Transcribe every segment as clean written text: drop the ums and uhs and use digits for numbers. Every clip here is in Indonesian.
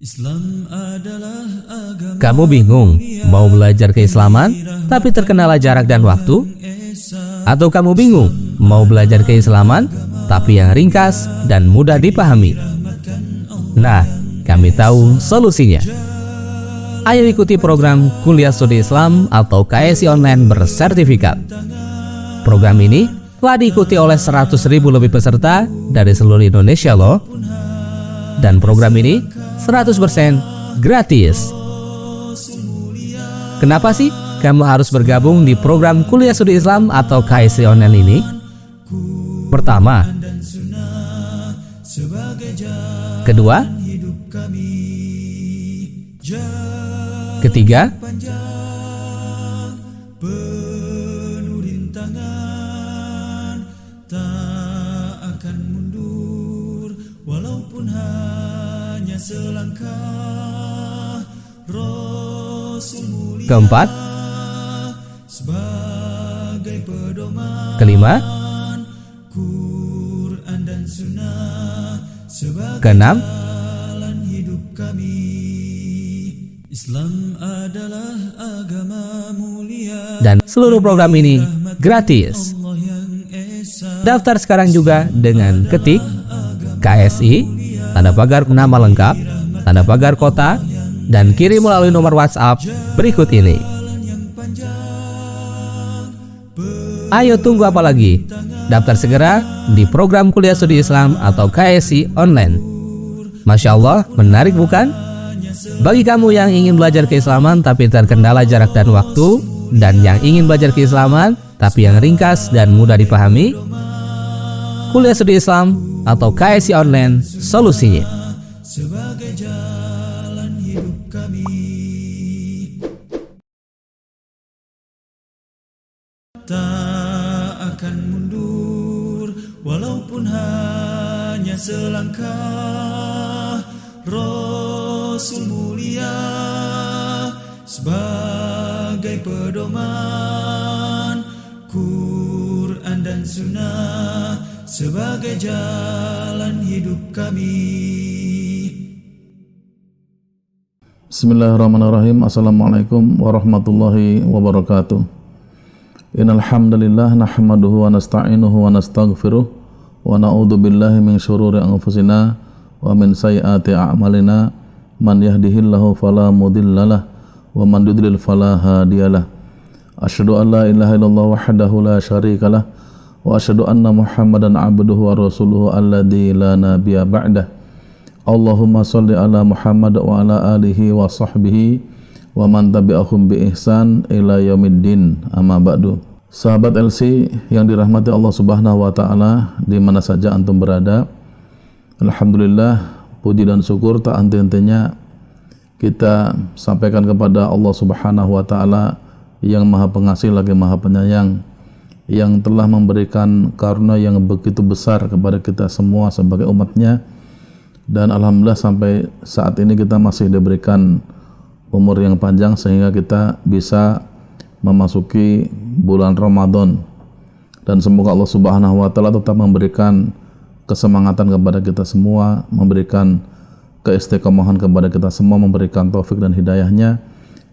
Islam adalah agama. Kamu bingung mau belajar keislaman tapi terkendala jarak dan waktu? Atau kamu bingung mau belajar keislaman tapi yang ringkas dan mudah dipahami? Nah, kami tahu solusinya. Ayo ikuti program Kuliah Studi Islam atau KSI Online bersertifikat. Program ini telah diikuti oleh 100.000 lebih peserta dari seluruh Indonesia loh. Dan program ini 100% gratis. Kenapa sih kamu harus bergabung di program Kuliah Studi Islam atau KSI Online ini? Pertama, kedua, ketiga, walaupun hanya selangkah. Rasul mulia keempat, sebagai pedoman, kelima, Quran dan Sunnah sebagai keenam, jalan hidup kami. Islam adalah agama mulia. dan seluruh program ini gratis. Allah yang esa. Daftar sekarang juga dengan ketik KSI, tanda pagar nama lengkap, tanda pagar kota, dan kirim melalui nomor WhatsApp berikut ini. Ayo tunggu apa lagi? Daftar segera di program Kuliah Studi Islam atau KSI Online. Masya Allah, menarik bukan? Bagi kamu yang ingin belajar keislaman tapi terkendala jarak dan waktu, dan yang ingin belajar keislaman tapi yang ringkas dan mudah dipahami, Kuliah Studi Islam atau KSI Online solusinya. Sebagai jalan hidup kami. Tak akan mundur walaupun hanya selangkah. Rasul mulia sebagai pedoman, Quran dan Sunnah sebagai jalan hidup kami. Bismillahirrahmanirrahim. Assalamualaikum warahmatullahi wabarakatuh. Innal hamdalillah nahmaduhu wa nasta'inuhu wa nastaghfiruh wa na'udzu billahi min syururi anfusina wa min sayyiati a'malina. Man yahdihillahu fala mudhillalah wa man yudlil fala hadiyalah. Asyhadu an la ilaha illallah wahdahu la syarikalah wa asyhadu anna Muhammadan abduhu wa rasuluhu alladzi la nabiyya ba'dah. Allahumma sholli ala Muhammad wa ala alihi wa sahbihi wa man tabi'ahum bi ihsan ila yaumiddin, amma ba'du. Sahabat LC yang dirahmati Allah Subhanahu wa taala di mana saja antum berada, alhamdulillah, puji dan syukur tak henti-hentinya kita sampaikan kepada Allah Subhanahu wa taala yang Maha Pengasih lagi Maha Penyayang, yang telah memberikan karunia yang begitu besar kepada kita semua sebagai umatnya. Dan alhamdulillah sampai saat ini kita masih diberikan umur yang panjang sehingga kita bisa memasuki bulan Ramadan. Dan semoga Allah Subhanahu wa taala tetap memberikan kesemangatan kepada kita semua, memberikan keistiqomahan kepada kita semua, memberikan taufik dan hidayahnya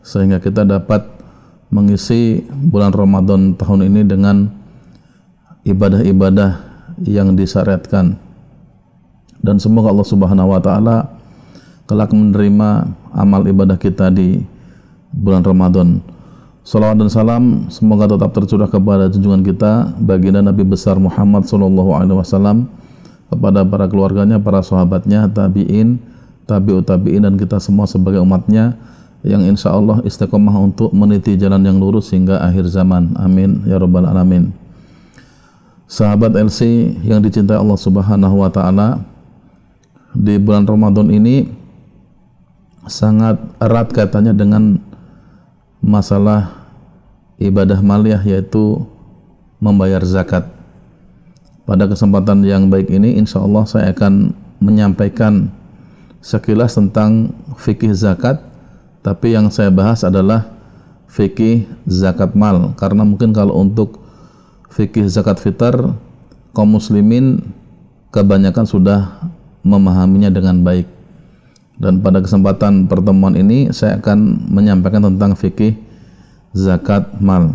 sehingga kita dapat mengisi bulan Ramadan tahun ini dengan ibadah-ibadah yang disyariatkan. Dan semoga Allah Subhanahu wa taala kelak menerima amal ibadah kita di bulan Ramadan. Salawat dan salam semoga tetap tercurah kepada junjungan kita baginda Nabi besar Muhammad sallallahu alaihi wasallam, kepada para keluarganya, para sahabatnya, tabi'in, tabi'ut tabi'in, dan kita semua sebagai umatnya yang insya Allah istiqomah untuk meniti jalan yang lurus hingga akhir zaman. Amin ya rabbal alamin. Sahabat LC yang dicintai Allah Subhanahu wa taala, di bulan Ramadan ini sangat erat kaitannya dengan masalah ibadah maliyah, yaitu membayar zakat. Pada kesempatan yang baik ini insya Allah saya akan menyampaikan sekilas tentang fikih zakat, tapi yang saya bahas adalah fikih zakat mal, karena mungkin kalau untuk fikih zakat fitar kaum muslimin kebanyakan sudah memahaminya dengan baik. Dan pada kesempatan pertemuan ini saya akan menyampaikan tentang fikih zakat mal.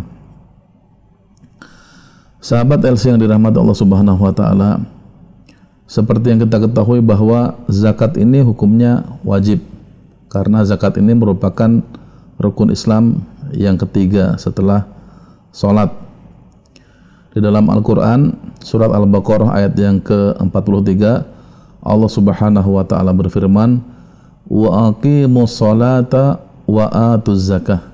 Sahabat LC yang dirahmati Allah Subhanahu wa taala, seperti yang kita ketahui bahwa zakat ini hukumnya wajib karena zakat ini merupakan rukun Islam yang ketiga setelah salat. Di dalam Al-Qur'an surat Al-Baqarah ayat yang ke-43 Allah Subhanahu wa taala berfirman, wa aqimus salata wa atuz zakah.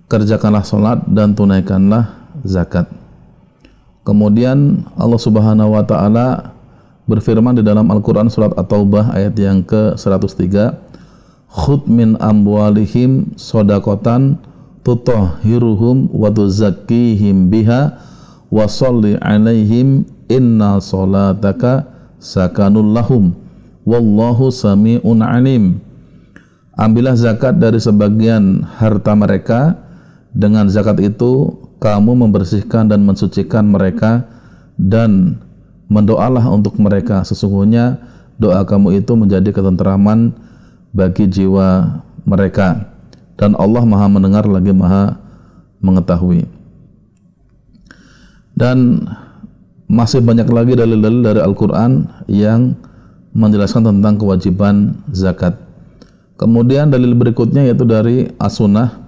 Kerjakanlah salat dan tunaikanlah zakat. Kemudian Allah Subhanahu wa taala berfirman di dalam Al-Qur'an surat At-Taubah ayat yang ke-103, khudh min amwalihim shadaqatan tutahhiruhum wa tuzakkihim biha wa sholli alaihim inna salataka sakanul lahum wallahu sami'un alim. Ambillah zakat dari sebagian harta mereka, dengan zakat itu kamu membersihkan dan mensucikan mereka, dan mendoalah untuk mereka, sesungguhnya doa kamu itu menjadi ketenteraman bagi jiwa mereka, dan Allah Maha mendengar lagi Maha mengetahui. Dan masih banyak lagi dalil-dalil dari Al-Quran yang menjelaskan tentang kewajiban zakat. Kemudian dalil berikutnya yaitu dari As-Sunnah.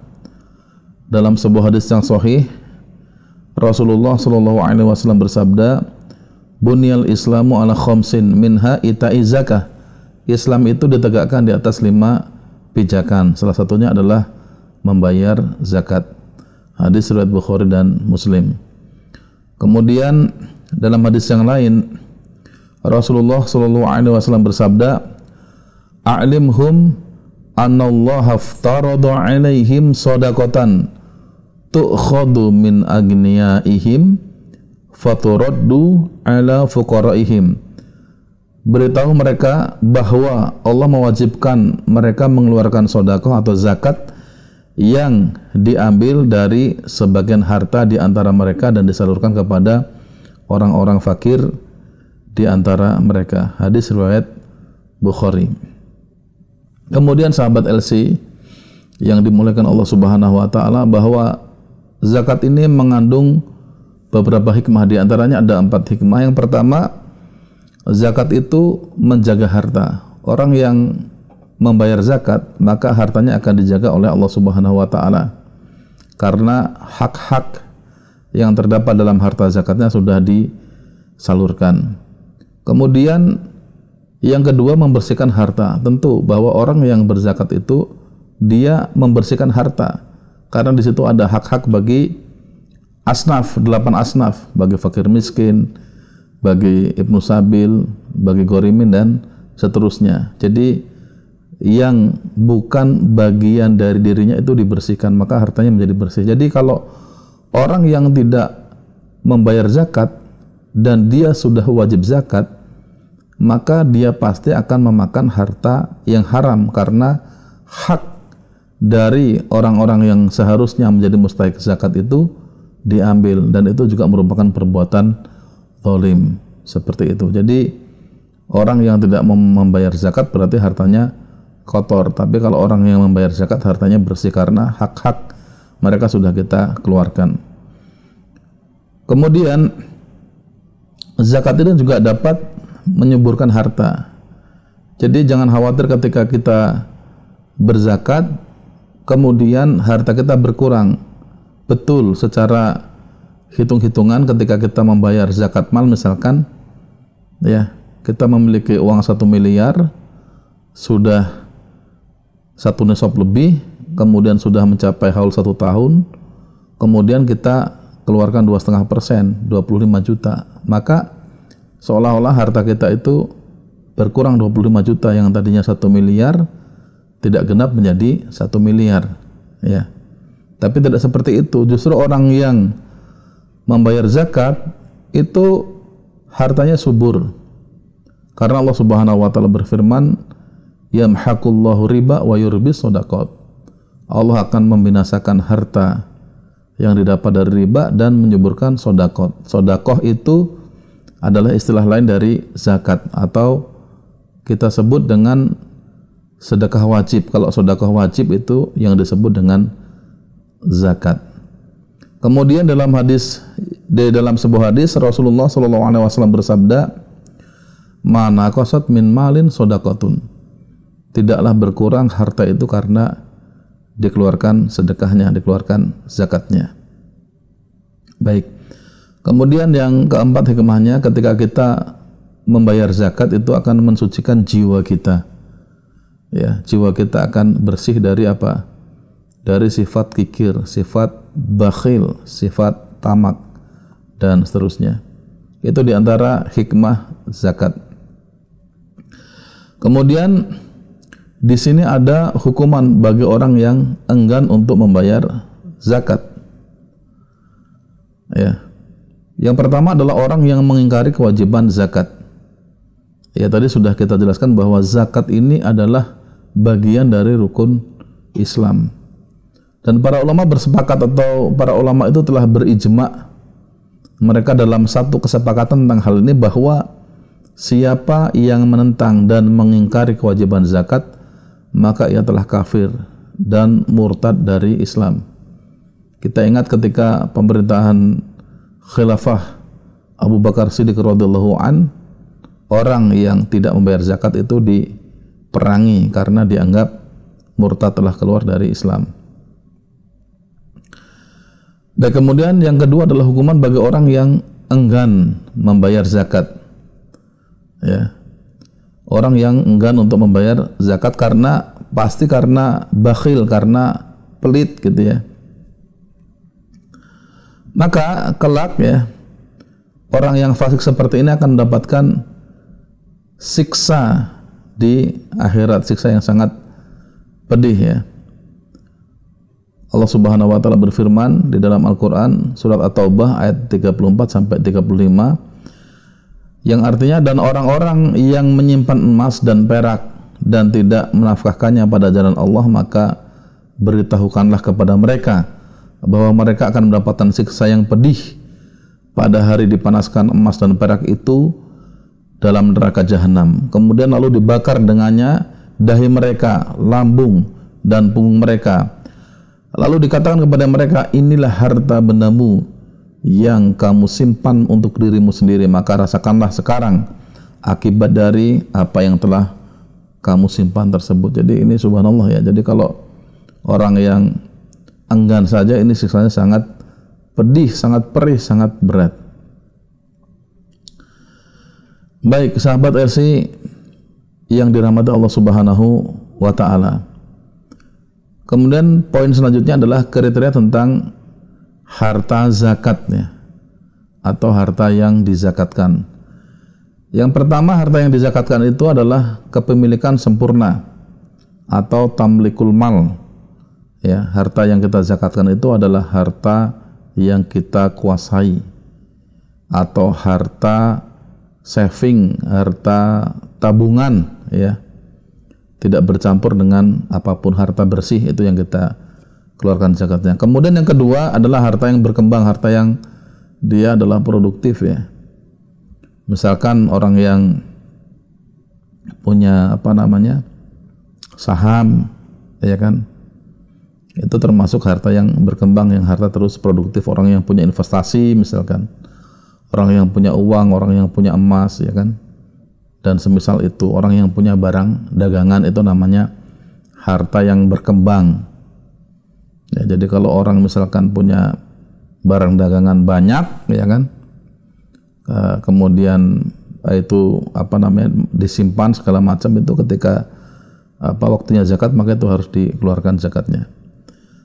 Dalam sebuah hadis yang sahih, Rasulullah SAW bersabda, bunyal islamu ala khamsin minha ita'i zakah. Islam itu ditegakkan di atas 5 pijakan, salah satunya adalah membayar zakat. Hadis riwayat Bukhari dan Muslim. Kemudian dalam hadis yang lain Rasulullah SAW bersabda, a'limhum annallaha aftarada alaihim shadaqatan tu'khadu min agniyaihim faturaddu ala fuqaraihim. Beritahu mereka bahwa Allah mewajibkan mereka mengeluarkan sedekah atau zakat yang diambil dari sebagian harta di antara mereka dan disalurkan kepada orang-orang fakir di antara mereka. Hadis riwayat Bukhari. Kemudian sahabat LC yang dimuliakan Allah Subhanahu wa taala, bahwa zakat ini mengandung beberapa hikmah, di antaranya ada 4 hikmah. Yang pertama, zakat itu menjaga harta. Orang yang membayar zakat, maka hartanya akan dijaga oleh Allah Subhanahu wa taala. Karena hak-hak yang terdapat dalam harta zakatnya sudah disalurkan. Kemudian yang kedua, membersihkan harta. Tentu bahwa orang yang berzakat itu dia membersihkan harta, karena di situ ada hak-hak bagi asnaf, 8 asnaf, bagi fakir miskin, bagi ibnu sabil, bagi gorimin dan seterusnya. Jadi yang bukan bagian dari dirinya itu dibersihkan, maka hartanya menjadi bersih. Jadi kalau orang yang tidak membayar zakat dan dia sudah wajib zakat, maka dia pasti akan memakan harta yang haram, karena hak dari orang-orang yang seharusnya menjadi mustahik zakat itu diambil, dan itu juga merupakan perbuatan zalim seperti itu. Jadi orang yang tidak membayar zakat berarti hartanya kotor, tapi kalau orang yang membayar zakat hartanya bersih karena hak-hak mereka sudah kita keluarkan. Kemudian zakat ini juga dapat menyuburkan harta. Jadi jangan khawatir ketika kita berzakat kemudian harta kita berkurang. Betul, secara hitung-hitungan ketika kita membayar zakat mal, misalkan ya, kita memiliki uang 1 miliar, sudah 1 nisab lebih, kemudian sudah mencapai haul 1 tahun, kemudian kita keluarkan 2,5%, 25 juta, maka seolah-olah harta kita itu berkurang 25 juta, yang tadinya 1 miliar tidak genap menjadi 1 miliar ya. Tapi tidak seperti itu. Justru orang yang membayar zakat itu hartanya subur, karena Allah Subhanahu wa taala berfirman, yamhaqullahu riba wa yurbis shadaqat. Allah akan membinasakan harta yang didapat dari riba dan menyuburkan sedekah. Sedekah itu adalah istilah lain dari zakat, atau kita sebut dengan sedekah wajib. Kalau sedekah wajib itu yang disebut dengan zakat. Kemudian dalam sebuah hadis Rasulullah SAW bersabda, "Ma naqasat min malin shadaqatun." Tidaklah berkurang harta itu karena dikeluarkan sedekahnya, dikeluarkan zakatnya. Baik. Kemudian yang keempat hikmahnya, ketika kita membayar zakat itu akan mensucikan jiwa kita. Ya, jiwa kita akan bersih dari apa? Dari sifat kikir, sifat bakhil, sifat tamak dan seterusnya. Itu diantara hikmah zakat. Kemudian di sini ada hukuman bagi orang yang enggan untuk membayar zakat. Ya. Yang pertama adalah orang yang mengingkari kewajiban zakat. Ya, tadi sudah kita jelaskan bahwa zakat ini adalah bagian dari rukun Islam. Dan para ulama bersepakat, atau para ulama itu telah berijma, mereka dalam satu kesepakatan tentang hal ini, bahwa siapa yang menentang dan mengingkari kewajiban zakat, maka ia telah kafir dan murtad dari Islam. Kita ingat ketika pemerintahan Khilafah Abu Bakar Siddiq radhiyallahu an, orang yang tidak membayar zakat itu diperangi karena dianggap murtad, telah keluar dari Islam. Dan kemudian yang kedua adalah hukuman bagi orang yang enggan membayar zakat. Ya. Orang yang enggan untuk membayar zakat pasti karena bakhil, karena pelit gitu ya. Maka kelak ya, orang yang fasik seperti ini akan mendapatkan siksa di akhirat, siksa yang sangat pedih ya. Allah Subhanahu wa taala berfirman di dalam Al-Qur'an surat At-Taubah ayat 34 sampai 35, yang artinya, dan orang-orang yang menyimpan emas dan perak dan tidak menafkahkannya pada jalan Allah, maka beritahukanlah kepada mereka bahwa mereka akan mendapatkan siksa yang pedih pada hari dipanaskan emas dan perak itu dalam neraka jahanam. Kemudian lalu dibakar dengannya dahi mereka, lambung dan punggung mereka. Lalu dikatakan kepada mereka, inilah harta bendamu yang kamu simpan untuk dirimu sendiri, maka rasakanlah sekarang akibat dari apa yang telah kamu simpan tersebut. Jadi ini subhanallah ya. Jadi kalau orang yang enggan saja, ini siksanya sangat pedih, sangat perih, sangat berat. Baik, sahabat LC yang dirahmati Allah Subhanahu wa taala. Kemudian poin selanjutnya adalah kriteria tentang harta zakatnya atau harta yang dizakatkan. Yang pertama, harta yang dizakatkan itu adalah kepemilikan sempurna atau tamlikul mal. Ya, harta yang kita zakatkan itu adalah harta yang kita kuasai, atau harta saving, harta tabungan ya. Tidak bercampur dengan apapun, harta bersih itu yang kita keluarkan zakatnya. Kemudian yang kedua adalah harta yang berkembang, harta yang dia adalah produktif ya. Misalkan orang yang punya saham ya kan, itu termasuk harta yang berkembang, yang harta terus produktif. Orang yang punya investasi misalkan, orang yang punya uang, orang yang punya emas ya kan, dan semisal itu. Orang yang punya barang dagangan itu namanya harta yang berkembang ya. Jadi kalau orang misalkan punya barang dagangan banyak ya kan, kemudian itu disimpan segala macam, itu ketika waktunya zakat, maka itu harus dikeluarkan zakatnya.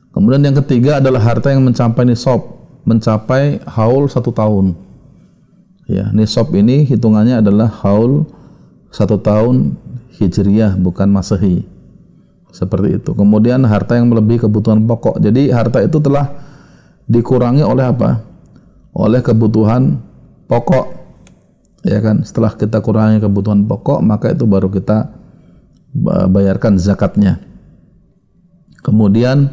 Kemudian yang ketiga adalah harta yang mencapai nisab, mencapai haul 1 tahun ya. Nisab ini hitungannya adalah haul 1 tahun hijriyah, bukan masehi, seperti itu. Kemudian harta yang melebihi kebutuhan pokok, jadi harta itu telah dikurangi oleh apa? Oleh kebutuhan pokok ya kan. Setelah kita kurangi kebutuhan pokok, maka itu baru kita bayarkan zakatnya. Kemudian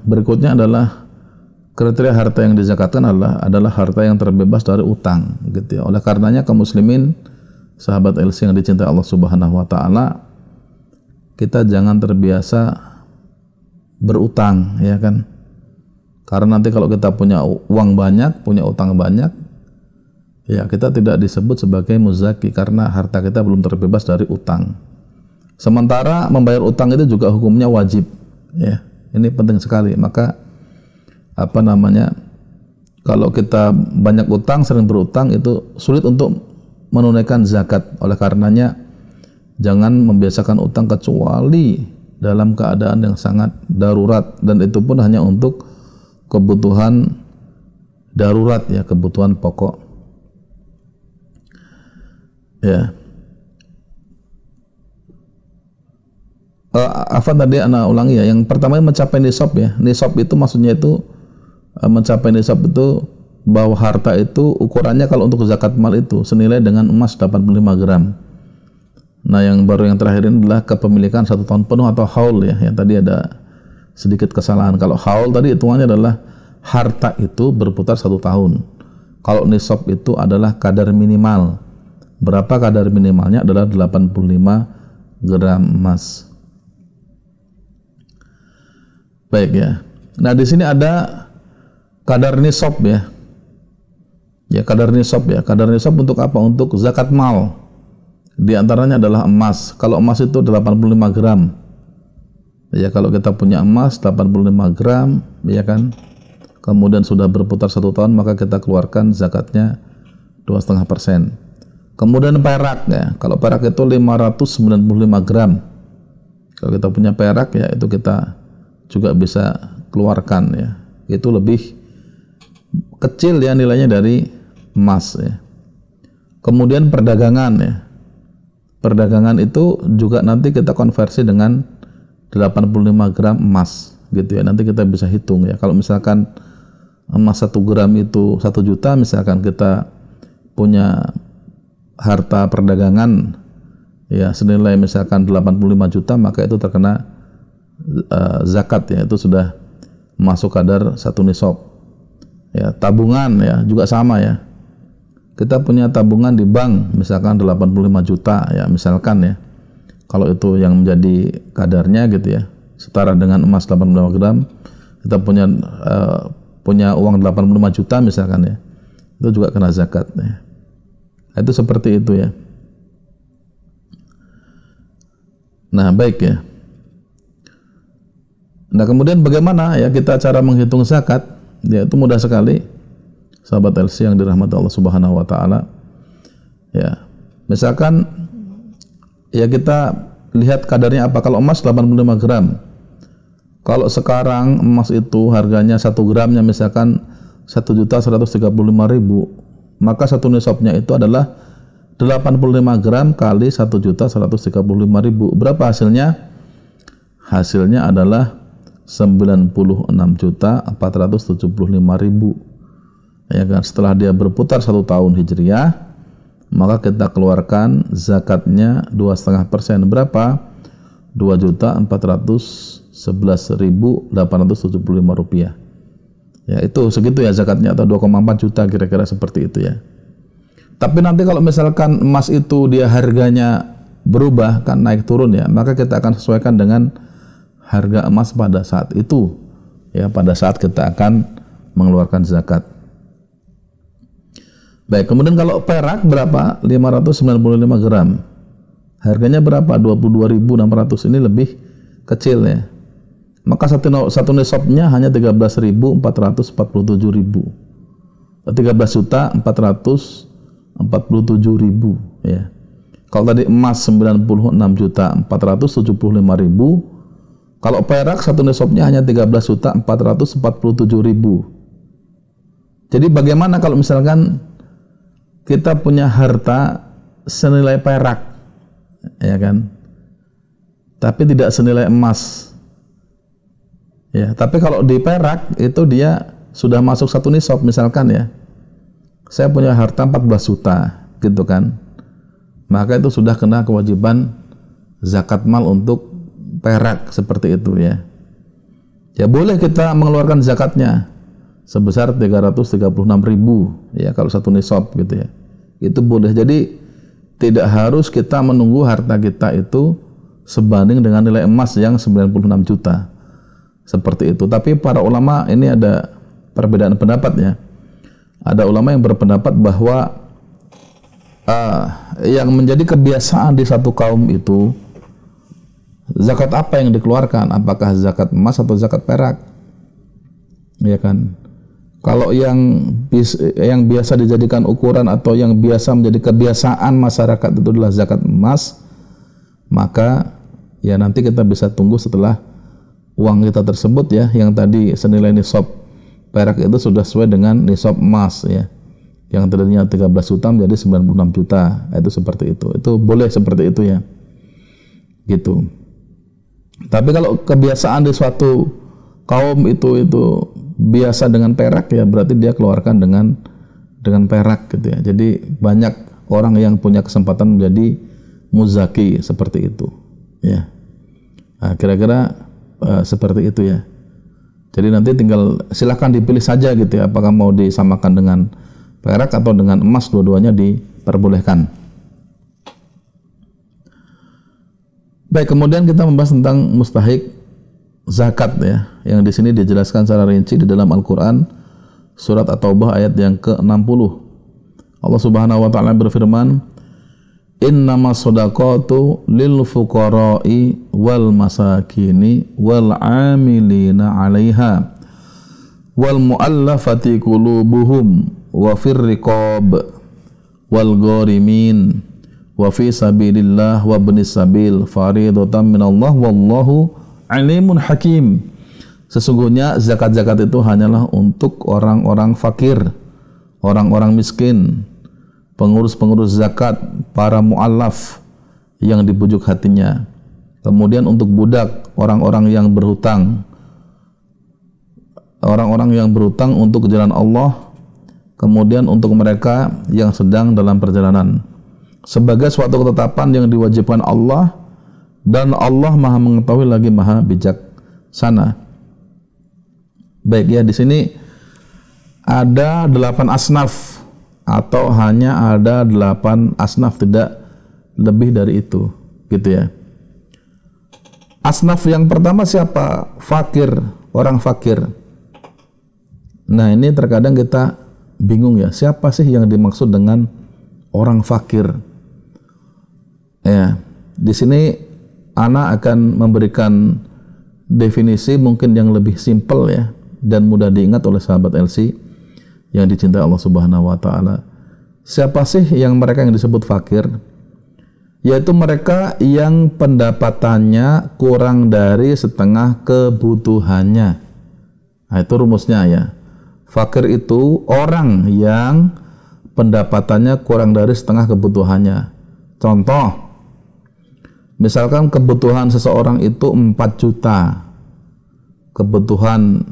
berikutnya adalah kriteria harta yang dizakatkan adalah harta yang terbebas dari utang gitu ya. Oleh karenanya kaum muslimin, sahabat LC yang dicintai Allah Subhanahu wa taala, kita jangan terbiasa berutang, ya kan? Karena nanti kalau kita punya uang banyak, punya utang banyak, ya kita tidak disebut sebagai muzaki karena harta kita belum terbebas dari utang. Sementara membayar utang itu juga hukumnya wajib, ya. Ini penting sekali. Maka kalau kita banyak utang, sering berutang, itu sulit untuk menunaikan zakat. Oleh karenanya jangan membiasakan utang kecuali dalam keadaan yang sangat darurat, dan itu pun hanya untuk kebutuhan darurat, ya, kebutuhan pokok. Ya. Tadi anak ulangi ya. Yang pertama mencapai nisab, ya. Nisab itu maksudnya itu mencapai nisab itu bahwa harta itu ukurannya kalau untuk zakat mal itu senilai dengan emas 85 gram. Nah, yang terakhir ini adalah kepemilikan 1 tahun penuh atau haul, ya. Yang tadi ada sedikit kesalahan. Kalau haul tadi hitungannya adalah harta itu berputar 1 tahun. Kalau nisab itu adalah kadar minimal. Berapa kadar minimalnya? Adalah 85 gram emas. Baik, ya. Nah, di sini ada kadar nisab, ya. Ya, kadar nisab, ya. Kadar nisab untuk apa? Untuk zakat mal. Di antaranya adalah emas. Kalau emas itu 85 gram. Ya, kalau kita punya emas 85 gram, ya kan, kemudian sudah berputar 1 tahun, maka kita keluarkan zakatnya 2,5%. Kemudian perak, ya. Kalau perak itu 595 gram. Kalau kita punya perak, ya, itu kita juga bisa keluarkan, ya. Itu lebih kecil, ya, nilainya dari emas, ya. Kemudian perdagangan, ya. Perdagangan itu juga nanti kita konversi dengan 85 gram emas, gitu, ya. Nanti kita bisa hitung, ya. Kalau misalkan emas 1 gram itu 1 juta, misalkan kita punya harta perdagangan, ya, senilai misalkan 85 juta, maka itu terkena zakat, ya. Itu sudah masuk kadar 1 nisab. Ya, tabungan, ya, juga sama, ya. Kita punya tabungan di bank misalkan 85 juta, ya, misalkan, ya. Kalau itu yang menjadi kadarnya, gitu, ya, setara dengan emas 85 gram, kita punya uang 85 juta misalkan, ya. Itu juga kena zakat, ya. Itu seperti itu, ya. Nah, baik, ya. Nah, kemudian bagaimana, ya, kita cara menghitung zakat? Ya, itu mudah sekali, sahabat LC yang dirahmati Allah Subhanahu wa taala. Ya. Misalkan, ya, kita lihat kadarnya apa. Kalau emas 85 gram. Kalau sekarang emas itu harganya 1 gramnya misalkan 1.135.000, maka 1 nisabnya itu adalah 85 gram kali 1.135.000. Berapa hasilnya? Hasilnya adalah 96.475.000. Ya kan, setelah dia berputar 1 tahun Hijriah, maka kita keluarkan zakatnya 2,5%. Berapa? 2.411.875 rupiah. Ya, itu segitu, ya, zakatnya, atau 2,4 juta kira-kira seperti itu, ya. Tapi nanti kalau misalkan emas itu dia harganya berubah, kan naik turun, ya, maka kita akan sesuaikan dengan harga emas pada saat itu, ya, pada saat kita akan mengeluarkan zakat. Baik, kemudian kalau perak berapa? 595 gram. Harganya berapa? 22.600. Ini lebih kecil, ya. Maka satu nisabnya hanya 13.447.000. 13.447.000, ya. Kalau tadi emas 96.475.000, kalau perak satu nisabnya hanya 13.447.000. Jadi bagaimana kalau misalkan kita punya harta senilai perak, ya kan, tapi tidak senilai emas, ya. Tapi kalau di perak itu dia sudah masuk 1 nisab, misalkan, ya, saya punya harta 14 juta, gitu kan, maka itu sudah kena kewajiban zakat mal untuk perak seperti itu, ya. Ya, boleh kita mengeluarkan zakatnya sebesar 336.000, ya, kalau 1 nisab, gitu, ya. Itu boleh. Jadi tidak harus kita menunggu harta kita itu sebanding dengan nilai emas yang 96 juta. Seperti itu. Tapi para ulama ini ada perbedaan pendapat ya. Ada ulama yang berpendapat bahwa yang menjadi kebiasaan di satu kaum itu zakat apa yang dikeluarkan, apakah zakat emas atau zakat perak, ya kan? Kalau yang biasa dijadikan ukuran atau yang biasa menjadi kebiasaan masyarakat itu adalah zakat emas, maka ya nanti kita bisa tunggu setelah uang kita tersebut ya, yang tadi senilai nisab perak itu sudah sesuai dengan nisab emas ya, yang tadinya 13 juta menjadi 96 juta, itu seperti itu boleh seperti itu ya, gitu. Tapi kalau kebiasaan di suatu kaum itu biasa dengan perak ya, berarti dia keluarkan dengan perak gitu ya. Jadi banyak orang yang punya kesempatan menjadi muzaki seperti itu ya. Nah, kira-kira seperti itu ya. Jadi nanti tinggal silakan dipilih saja gitu ya, apakah mau disamakan dengan perak atau dengan emas, dua-duanya diperbolehkan. Baik, kemudian kita membahas tentang mustahik zakat ya, yang di sini dijelaskan secara rinci di dalam Al-Qur'an surat At-Taubah ayat yang ke-60. Allah Subhanahu wa taala berfirman, "Innamas shadaqatu lil fuqara'i wal masakini wal 'amilina 'alaiha wal mu'allafati qulubuhum wa fir riqab wal gharimin wa fi sabilillah wa ibnis sabil faridatan minallah wallahu alimun hakim." Sesungguhnya zakat-zakat itu hanyalah untuk orang-orang fakir, orang-orang miskin, pengurus-pengurus zakat, para mu'allaf yang dibujuk hatinya. Kemudian untuk budak, orang-orang yang berhutang, untuk jalan Allah. Kemudian untuk mereka yang sedang dalam perjalanan, sebagai suatu ketetapan yang diwajibkan Allah, dan Allah Maha mengetahui lagi Maha bijaksana. Baik ya, di sini ada 8 asnaf atau hanya ada 8 asnaf, tidak lebih dari itu, gitu ya. Asnaf yang pertama siapa? Fakir, orang fakir. Nah, ini terkadang kita bingung ya, siapa sih yang dimaksud dengan orang fakir? Ya, di sini ana akan memberikan definisi mungkin yang lebih simpel ya, dan mudah diingat oleh sahabat LC yang dicintai Allah Subhanahu wa taala. Siapa sih yang mereka yang disebut fakir? Yaitu mereka yang pendapatannya kurang dari setengah kebutuhannya. Nah, itu rumusnya ya. Fakir itu orang yang pendapatannya kurang dari setengah kebutuhannya. Contoh, misalkan kebutuhan seseorang itu 4 juta. Kebutuhan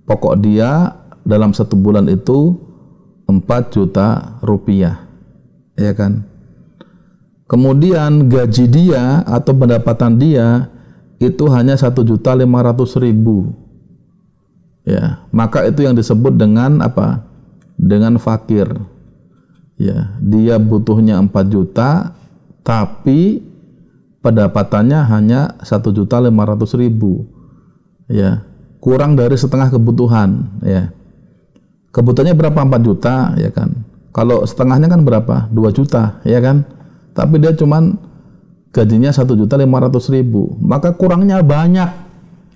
pokok dia dalam 1 bulan itu 4 juta rupiah, ya kan? Kemudian gaji dia atau pendapatan dia itu hanya 1.500.000, ya, maka itu yang disebut dengan apa? Dengan fakir. Ya, dia butuhnya 4 juta, tapi pendapatannya hanya 1.500.000, ya, kurang dari setengah kebutuhan, ya. Kebutuhannya berapa? 4 juta, ya kan? Kalau setengahnya kan berapa? 2 juta, ya kan? Tapi dia cuman gajinya 1.500.000, maka kurangnya banyak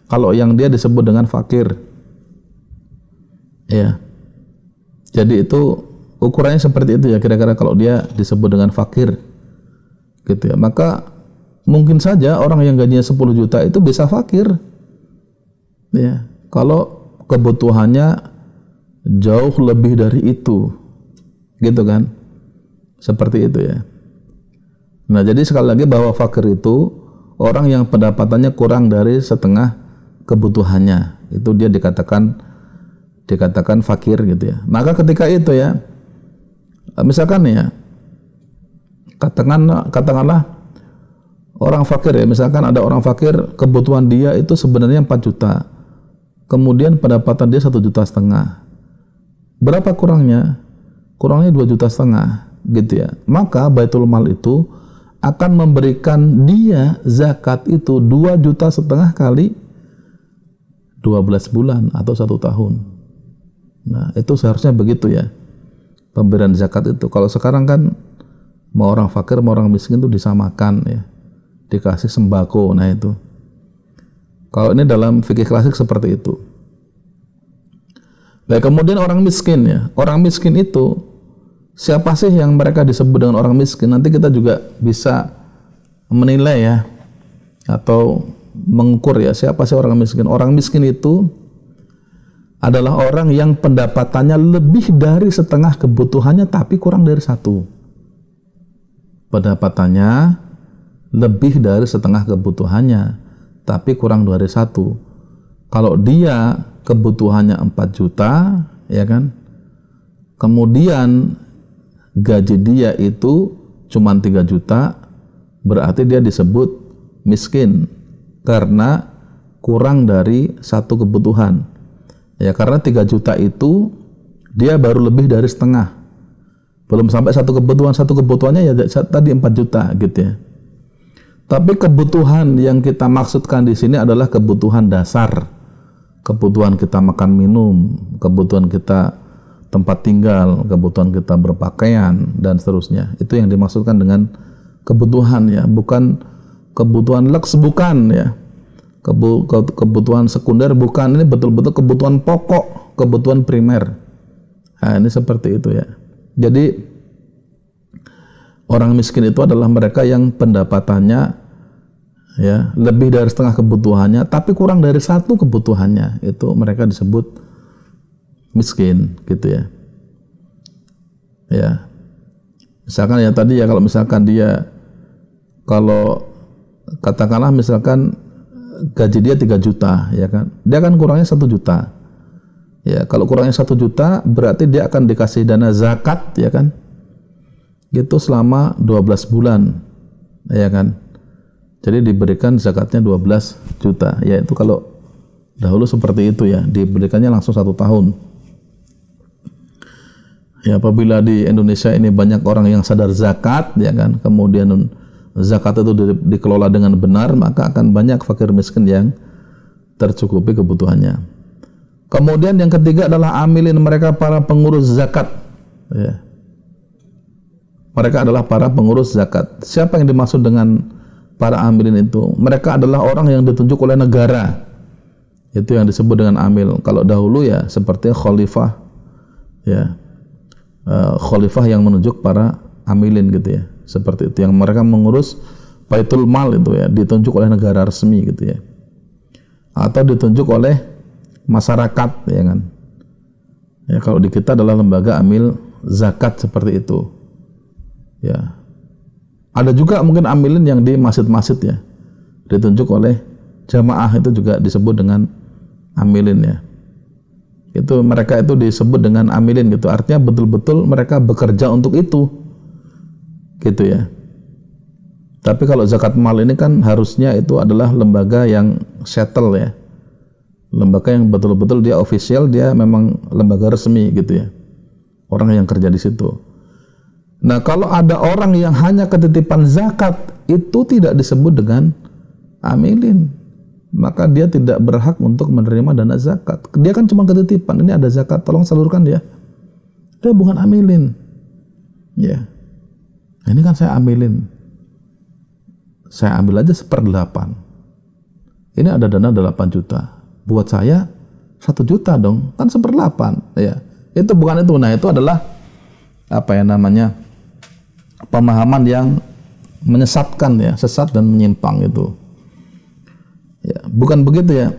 kalau yang dia disebut dengan fakir, ya. Jadi itu ukurannya seperti itu ya, kira-kira kalau dia disebut dengan fakir, gitu ya. Maka mungkin saja orang yang gajinya 10 juta itu bisa fakir, ya, kalau kebutuhannya jauh lebih dari itu, gitu kan, seperti itu ya. Nah, jadi sekali lagi bahwa fakir itu orang yang pendapatannya kurang dari setengah kebutuhannya, itu dia dikatakan fakir, gitu ya. Maka ketika itu ya, misalkan ya, katakanlah orang fakir ya, misalkan ada orang fakir, kebutuhan dia itu sebenarnya 4 juta, kemudian pendapatan dia 1,5 juta. Berapa kurangnya? Kurangnya 2,5 juta, gitu ya. Maka Baitul Mal itu akan memberikan dia zakat itu 2,5 juta kali 12 bulan atau 1 tahun. Nah, itu seharusnya begitu ya, pemberian zakat itu. Kalau sekarang kan mau orang fakir mau orang miskin itu disamakan ya, dikasih sembako. Nah itu, kalau ini dalam fikih klasik seperti itu. Nah, kemudian orang miskin ya, orang miskin itu siapa sih yang mereka disebut dengan orang miskin? Nanti kita juga bisa menilai ya, atau mengukur ya, siapa sih orang miskin. Orang miskin itu adalah orang yang pendapatannya lebih dari setengah kebutuhannya tapi kurang dari 1. Pendapatannya lebih dari setengah kebutuhannya tapi kurang dari 1. Kalau dia kebutuhannya 4 juta ya kan, kemudian gaji dia itu cuma 3 juta, berarti dia disebut miskin karena kurang dari 1 kebutuhan. Ya, karena 3 juta itu dia baru lebih dari setengah, belum sampai 1 kebutuhan. 1 kebutuhannya ya tadi 4 juta gitu ya. Tapi kebutuhan yang kita maksudkan di sini adalah kebutuhan dasar, kebutuhan kita makan minum, kebutuhan kita tempat tinggal, kebutuhan kita berpakaian dan seterusnya. Itu yang dimaksudkan dengan kebutuhan ya, bukan kebutuhan leks, bukan ya, kebutuhan sekunder, bukan. Ini betul-betul kebutuhan pokok, kebutuhan primer. Nah, ini seperti itu ya. Jadi orang miskin itu adalah mereka yang pendapatannya ya lebih dari setengah kebutuhannya tapi kurang dari 1 kebutuhannya, itu mereka disebut miskin gitu ya. Ya, misalkan ya tadi ya, kalau misalkan dia, kalau katakanlah misalkan gaji dia 3 juta ya kan, dia kan kurangnya 1 juta ya. Kalau kurangnya 1 juta berarti dia akan dikasih dana zakat ya kan, gitu selama 12 bulan ya kan. Jadi diberikan zakatnya 12 juta ya. Itu kalau dahulu seperti itu ya, diberikannya langsung 1 tahun ya. Apabila di Indonesia ini banyak orang yang sadar zakat ya kan, kemudian zakat itu dikelola dengan benar, maka akan banyak fakir miskin yang tercukupi kebutuhannya. Kemudian yang ketiga adalah amilin, mereka para pengurus zakat ya. Mereka adalah para pengurus zakat. Siapa yang dimaksud dengan para amilin itu? Mereka adalah orang yang ditunjuk oleh negara, itu yang disebut dengan amil. Kalau dahulu ya seperti khalifah ya, khalifah yang menunjuk para amilin gitu ya, seperti itu, yang mereka mengurus baitul mal itu ya, ditunjuk oleh negara resmi gitu ya, atau ditunjuk oleh masyarakat ya kan ya. Kalau di kita adalah lembaga amil zakat seperti itu ya. Ada juga mungkin amilin yang di masjid-masjid ya, ditunjuk oleh jamaah, itu juga disebut dengan amilin ya. Itu mereka itu disebut dengan amilin gitu, artinya betul-betul mereka bekerja untuk itu gitu ya. Tapi kalau zakat mal ini kan harusnya itu adalah lembaga yang settle ya, lembaga yang betul-betul dia official, dia memang lembaga resmi gitu ya, orang yang kerja di situ. Nah, kalau ada orang yang hanya ketitipan zakat, itu tidak disebut dengan amilin, maka dia tidak berhak untuk menerima dana zakat. Dia kan cuma ketitipan, ini ada zakat, tolong salurkan dia bukan amilin ya. Nah, ini kan saya amilin, saya ambil aja 1/8, ini ada dana 8 juta, buat saya 1 juta dong, kan 1/8 ya. Itu bukan itu. Nah, itu adalah apa ya namanya, pemahaman yang menyesatkan ya, sesat dan menyimpang itu ya. Bukan begitu ya.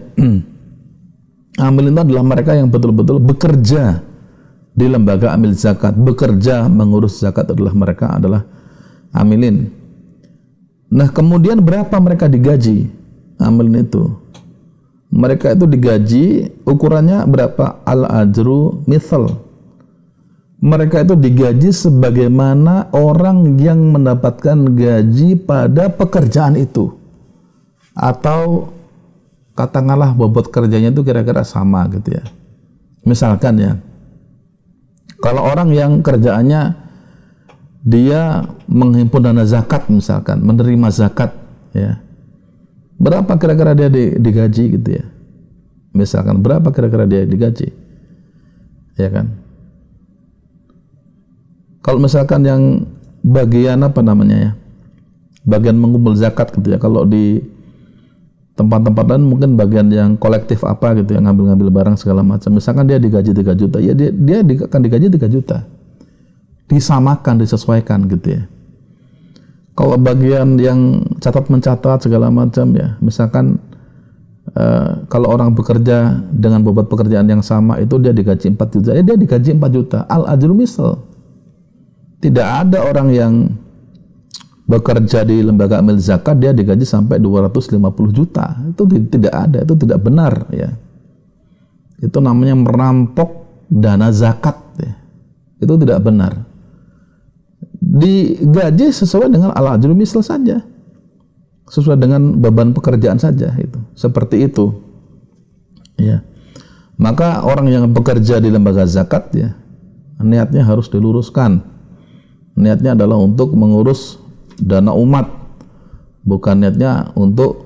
Amil itu adalah mereka yang betul-betul bekerja di lembaga amil zakat, bekerja mengurus zakat, adalah mereka adalah amilin. Nah, kemudian berapa mereka digaji amilin itu? Mereka itu digaji ukurannya berapa? Al-ajru mithal. Mereka itu digaji sebagaimana orang yang mendapatkan gaji pada pekerjaan itu, atau katakanlah bobot kerjanya itu kira-kira sama gitu ya. Misalkan ya, kalau orang yang kerjaannya dia menghimpun dana zakat misalkan, menerima zakat ya. Berapa kira-kira dia digaji gitu ya? Misalkan berapa kira-kira dia digaji? Ya kan? Kalau misalkan yang bagian apa namanya ya? Bagian mengumpul zakat gitu ya. Kalau di tempat-tempat lain mungkin bagian yang kolektif apa gitu ya, ngambil-ngambil barang segala macam. Misalkan dia digaji 3 juta, ya dia akan digaji 3 juta. Disamakan, disesuaikan gitu ya. Kalau bagian yang catat-mencatat segala macam ya, misalkan kalau orang bekerja dengan bobot pekerjaan yang sama itu dia digaji 4 juta, ya dia digaji 4 juta. Al-ajru misal. Tidak ada orang yang bekerja di lembaga amil zakat dia digaji sampai 250 juta. Itu tidak ada, itu tidak benar ya. Itu namanya merampok dana zakat ya. Itu tidak benar. Digaji sesuai dengan al-ajru misal saja. Sesuai dengan beban pekerjaan saja itu. Seperti itu. Ya. Maka orang yang bekerja di lembaga zakat ya, niatnya harus diluruskan. Niatnya adalah untuk mengurus dana umat, bukan niatnya untuk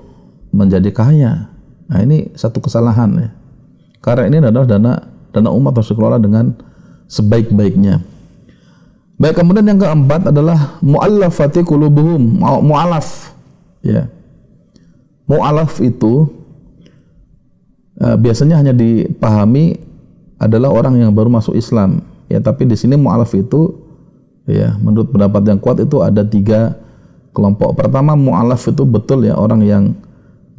menjadi kaya. Nah, ini satu kesalahan ya. Karena ini adalah dana umat harus dikelola dengan sebaik-baiknya. Baik, kemudian yang keempat adalah mu'allafati qulubuhum, mu'alaf ya. Mu'alaf itu biasanya hanya dipahami adalah orang yang baru masuk Islam ya, tapi di sini mu'alaf itu ya, menurut pendapat yang kuat itu ada 3 kelompok. Pertama, mu'alaf itu betul ya, orang yang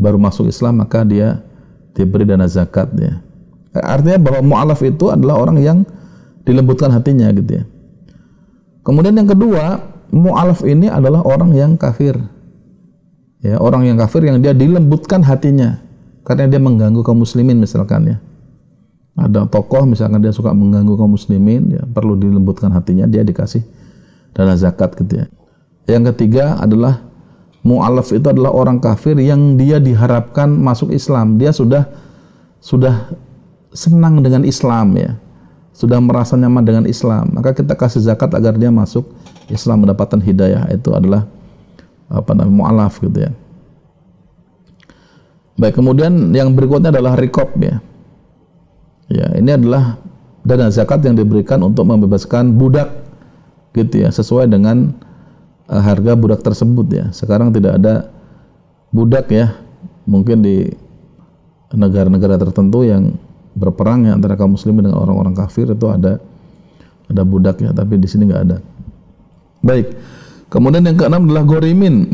baru masuk Islam maka dia diberi dana zakat ya. Artinya bahwa mu'alaf itu adalah orang yang dilembutkan hatinya gitu ya. Kemudian yang kedua, mu'alaf ini adalah orang yang kafir. Ya, orang yang kafir yang dia dilembutkan hatinya karena dia mengganggu kaum muslimin misalkan ya. Ada tokoh misalkan dia suka mengganggu kaum muslimin ya, perlu dilembutkan hatinya, dia dikasih dana zakat gitu ya. Yang ketiga adalah mu'alaf itu adalah orang kafir yang dia diharapkan masuk Islam. Dia sudah senang dengan Islam ya. Sudah merasa nyaman dengan Islam. Maka kita kasih zakat agar dia masuk Islam, mendapatkan hidayah. Itu adalah mu'alaf gitu ya. Baik, kemudian yang berikutnya adalah riqab ya. Ya, ini adalah dana zakat yang diberikan untuk membebaskan budak gitu ya, sesuai dengan harga budak tersebut ya. Sekarang tidak ada budak ya. Mungkin di negara-negara tertentu yang berperang ya, antara kaum muslimin dengan orang-orang kafir itu ada budak ya, tapi di sini nggak ada. Baik. Kemudian yang keenam adalah ghorimin.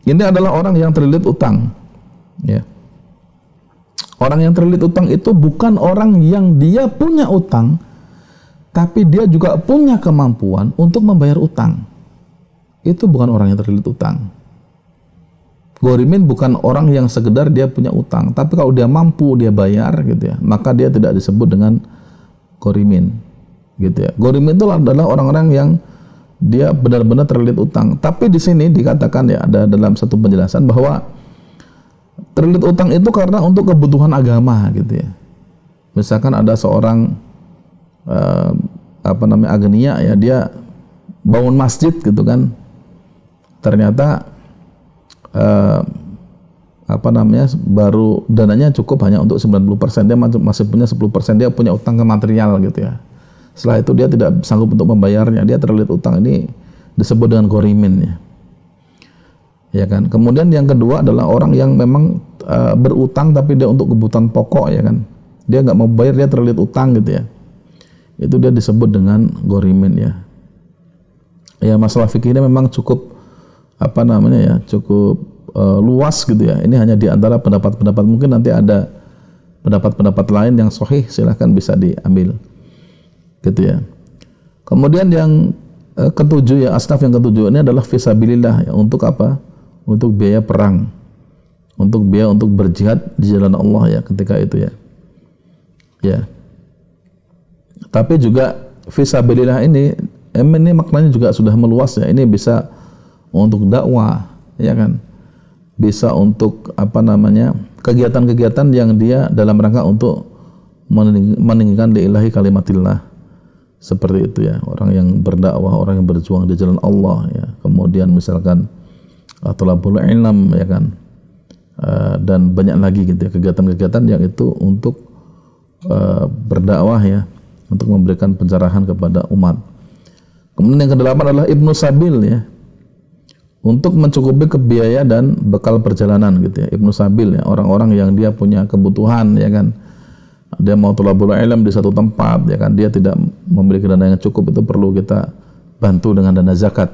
Ini adalah orang yang terlilit utang. Ya. Orang yang terlilit utang itu bukan orang yang dia punya utang, tapi dia juga punya kemampuan untuk membayar utang. Itu bukan orang yang terlilit utang. Ghorimin bukan orang yang sekedar dia punya utang, tapi kalau dia mampu dia bayar gitu ya, maka dia tidak disebut dengan ghorimin gitu ya. Ghorimin itu adalah orang-orang yang dia benar-benar terlilit utang. Tapi di sini dikatakan ya, ada dalam satu penjelasan bahwa terlilit utang itu karena untuk kebutuhan agama gitu ya. Misalkan ada seorang agnia ya, dia bangun masjid gitu kan, ternyata baru dananya cukup hanya untuk 90%, dia masih punya 10%, dia punya utang ke material gitu ya. Setelah itu dia tidak sanggup untuk membayarnya, dia terlilit utang. Ini disebut dengan ghorimin ya. Ya kan. Kemudian yang kedua adalah orang yang memang berutang tapi dia untuk kebutuhan pokok ya kan. Dia nggak mau bayar, dia terlilit utang gitu ya. Itu dia disebut dengan ghorimin ya. Ya, masalah fikih ini memang cukup cukup luas gitu ya. Ini hanya di antara pendapat-pendapat, mungkin nanti ada pendapat-pendapat lain yang sahih, silahkan bisa diambil gitu ya. Kemudian yang ketujuh ya, asnaf yang ketujuh ini adalah fisabilillah ya. Untuk apa? Untuk biaya perang, untuk biaya untuk berjihad di jalan Allah ya, ketika itu ya. Ya. Tapi juga fisabilillah ini maknanya juga sudah meluas ya. Ini bisa untuk dakwah ya kan, bisa untuk kegiatan-kegiatan yang dia dalam rangka untuk meninggikan lillahi kalimatillah seperti itu ya, orang yang berdakwah, orang yang berjuang di jalan Allah ya. Kemudian misalkan thalabul ilm ya kan, dan banyak lagi gitu ya, kegiatan-kegiatan yang itu untuk berdakwah ya, untuk memberikan pencerahan kepada umat. Kemudian yang kedelapan adalah Ibnu Sabil ya, untuk mencukupi kebiaya dan bekal perjalanan gitu ya. Ibnu Sabil ya, orang-orang yang dia punya kebutuhan ya kan, dia mau thalabul ilm di satu tempat ya kan, dia tidak memiliki dana yang cukup, itu perlu kita bantu dengan dana zakat.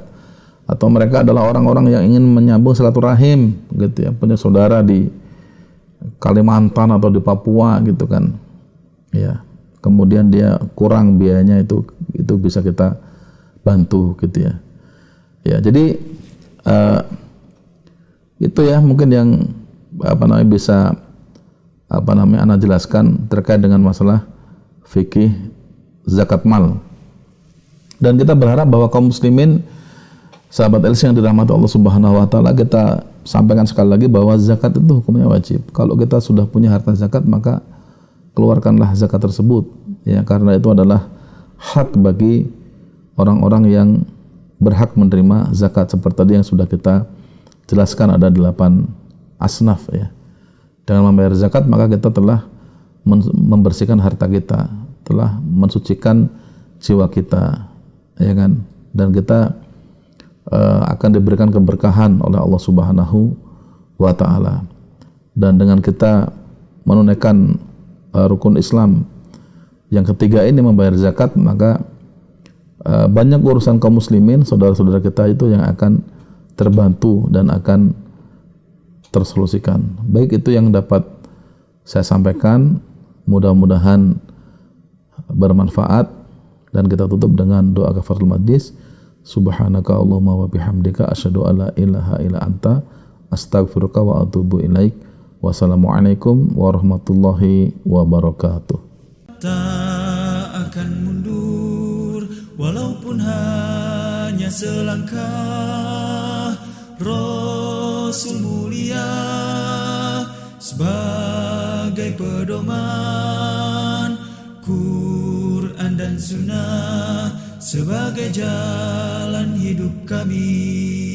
Atau mereka adalah orang-orang yang ingin menyambung silaturahim gitu ya, punya saudara di Kalimantan atau di Papua gitu kan ya, kemudian dia kurang biayanya, itu bisa kita bantu gitu ya. Ya, jadi itu ya mungkin yang bisa Ana jelaskan terkait dengan masalah fikih zakat mal. Dan kita berharap bahwa kaum muslimin, sahabat LC yang dirahmati Allah Subhanahu wa taala, kita sampaikan sekali lagi bahwa zakat itu hukumnya wajib. Kalau kita sudah punya harta zakat, maka keluarkanlah zakat tersebut ya, karena itu adalah hak bagi orang-orang yang berhak menerima zakat. Seperti tadi yang sudah kita jelaskan, ada 8 asnaf ya. Dengan membayar zakat maka kita telah membersihkan harta kita, telah mensucikan jiwa kita ya kan, dan kita akan diberikan keberkahan oleh Allah Subhanahu wa taala. Dan dengan kita menunaikan rukun Islam yang ketiga ini, membayar zakat, maka banyak urusan kaum muslimin, saudara-saudara kita itu yang akan terbantu dan akan tersolusikan. Baik, itu yang dapat saya sampaikan, mudah-mudahan bermanfaat, dan kita tutup dengan doa kafaratul majlis. Subhanaka Allahumma wa bihamdika asyhadu an la ilaha illa anta astaghfiruka wa atubu ilaik. Wassalamualaikum warahmatullahi wabarakatuh. Tak akan mundur walaupun hanya selangkah. Rasul mulia sebagai pedoman, Quran dan Sunnah sebagai jalan hidup kami.